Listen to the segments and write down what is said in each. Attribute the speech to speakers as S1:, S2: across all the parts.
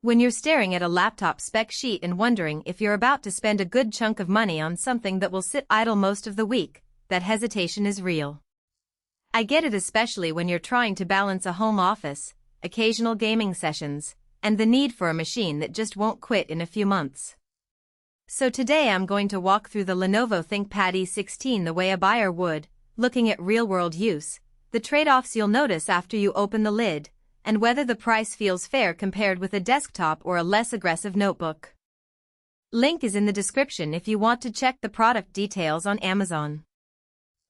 S1: When you're staring at a laptop spec sheet and wondering if you're about to spend a good chunk of money on something that will sit idle most of the week, that hesitation is real. I get it, especially when you're trying to balance a home office, occasional gaming sessions, and the need for a machine that just won't quit in a few months. So today I'm going to walk through the Lenovo ThinkPad E16 the way a buyer would, looking at real-world use, the trade-offs you'll notice after you open the lid, and whether the price feels fair compared with a desktop or a less aggressive notebook. Link is in the description if you want to check the product details on Amazon.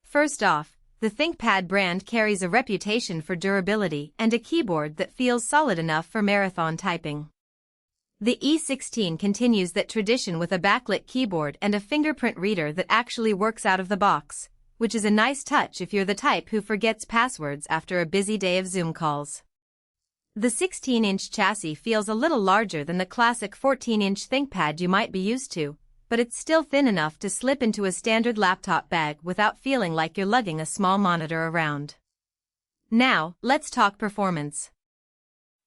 S1: First off, the ThinkPad brand carries a reputation for durability and a keyboard that feels solid enough for marathon typing. The E16 continues that tradition with a backlit keyboard and a fingerprint reader that actually works out of the box, which is a nice touch if you're the type who forgets passwords after a busy day of Zoom calls. The 16-inch chassis feels a little larger than the classic 14-inch ThinkPad you might be used to, but it's still thin enough to slip into a standard laptop bag without feeling like you're lugging a small monitor around. Now, let's talk performance.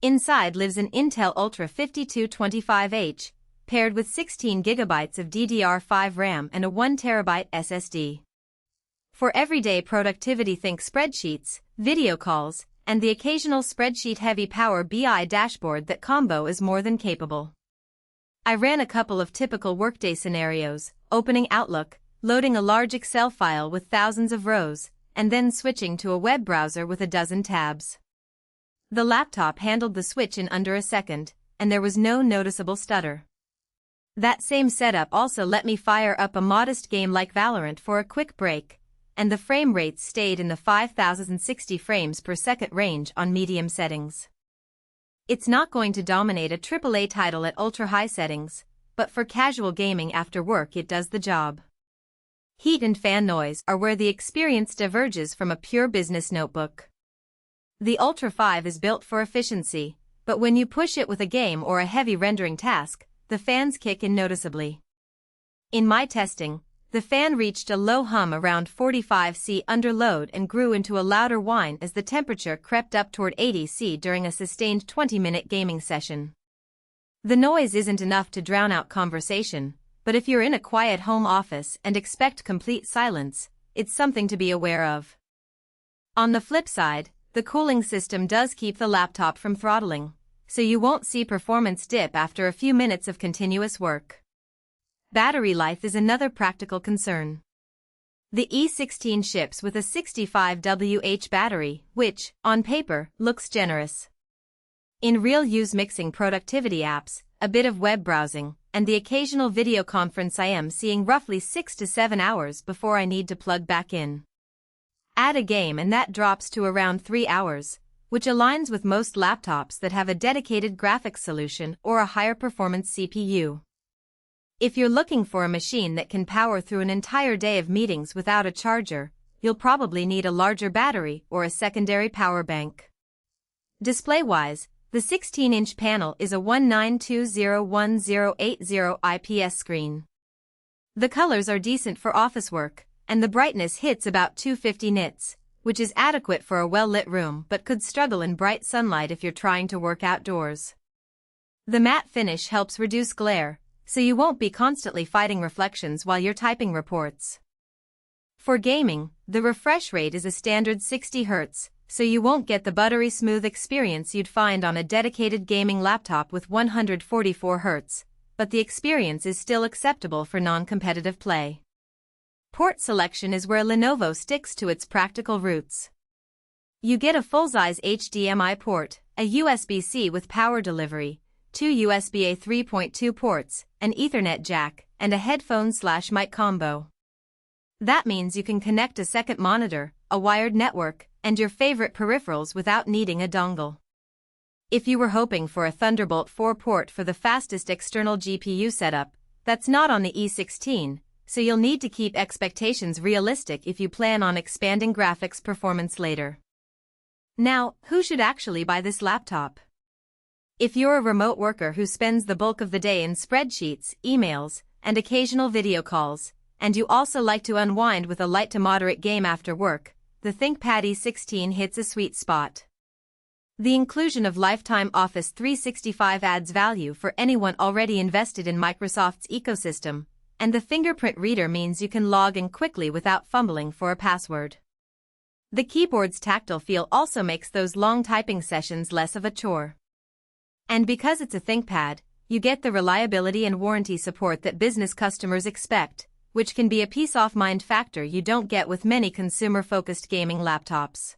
S1: Inside lives an Intel Ultra 5225H, paired with 16 GB of DDR5 RAM and a 1 TB SSD. For everyday productivity, think spreadsheets, video calls, and the occasional spreadsheet-heavy Power BI dashboard. That combo is more than capable. I ran a couple of typical workday scenarios, opening Outlook, loading a large Excel file with thousands of rows, and then switching to a web browser with a dozen tabs. The laptop handled the switch in under a second, and there was no noticeable stutter. That same setup also let me fire up a modest game like Valorant for a quick break, and the frame rates stayed in the 5060 frames per second range on medium settings. It's not going to dominate a AAA title at ultra-high settings, but for casual gaming after work it does the job. Heat and fan noise are where the experience diverges from a pure business notebook. The Ultra 5 is built for efficiency, but when you push it with a game or a heavy rendering task, the fans kick in noticeably. In my testing, the fan reached a low hum around 45 C under load and grew into a louder whine as the temperature crept up toward 80 C during a sustained 20-minute gaming session. The noise isn't enough to drown out conversation, but if you're in a quiet home office and expect complete silence, it's something to be aware of. On the flip side, the cooling system does keep the laptop from throttling, so you won't see performance dip after a few minutes of continuous work. Battery life is another practical concern. The E16 ships with a 65 Wh battery, which, on paper, looks generous. In real-use mixing productivity apps, a bit of web browsing, and the occasional video conference, I am seeing roughly 6 to 7 hours before I need to plug back in. Add a game and that drops to around 3 hours, which aligns with most laptops that have a dedicated graphics solution or a higher performance CPU. If you're looking for a machine that can power through an entire day of meetings without a charger, you'll probably need a larger battery or a secondary power bank. Display-wise, the 16-inch panel is a 19201080 IPS screen. The colors are decent for office work, and the brightness hits about 250 nits, which is adequate for a well-lit room but could struggle in bright sunlight if you're trying to work outdoors. The matte finish helps reduce glare, so you won't be constantly fighting reflections while you're typing reports. For gaming, the refresh rate is a standard 60 Hz, so you won't get the buttery smooth experience you'd find on a dedicated gaming laptop with 144 Hz, but the experience is still acceptable for non-competitive play. Port selection is where Lenovo sticks to its practical roots. You get a full-size HDMI port, a USB-C with power delivery, 2 USB-A 3.2 ports, an Ethernet jack, and a headphone/mic combo. That means you can connect a second monitor, a wired network, and your favorite peripherals without needing a dongle. If you were hoping for a Thunderbolt 4 port for the fastest external GPU setup, that's not on the E16, so you'll need to keep expectations realistic if you plan on expanding graphics performance later. Now, who should actually buy this laptop? If you're a remote worker who spends the bulk of the day in spreadsheets, emails, and occasional video calls, and you also like to unwind with a light to moderate game after work, the ThinkPad E16 hits a sweet spot. The inclusion of lifetime Office 365 adds value for anyone already invested in Microsoft's ecosystem, and the fingerprint reader means you can log in quickly without fumbling for a password. The keyboard's tactile feel also makes those long typing sessions less of a chore. And because it's a ThinkPad, you get the reliability and warranty support that business customers expect, which can be a peace-of-mind factor you don't get with many consumer-focused gaming laptops.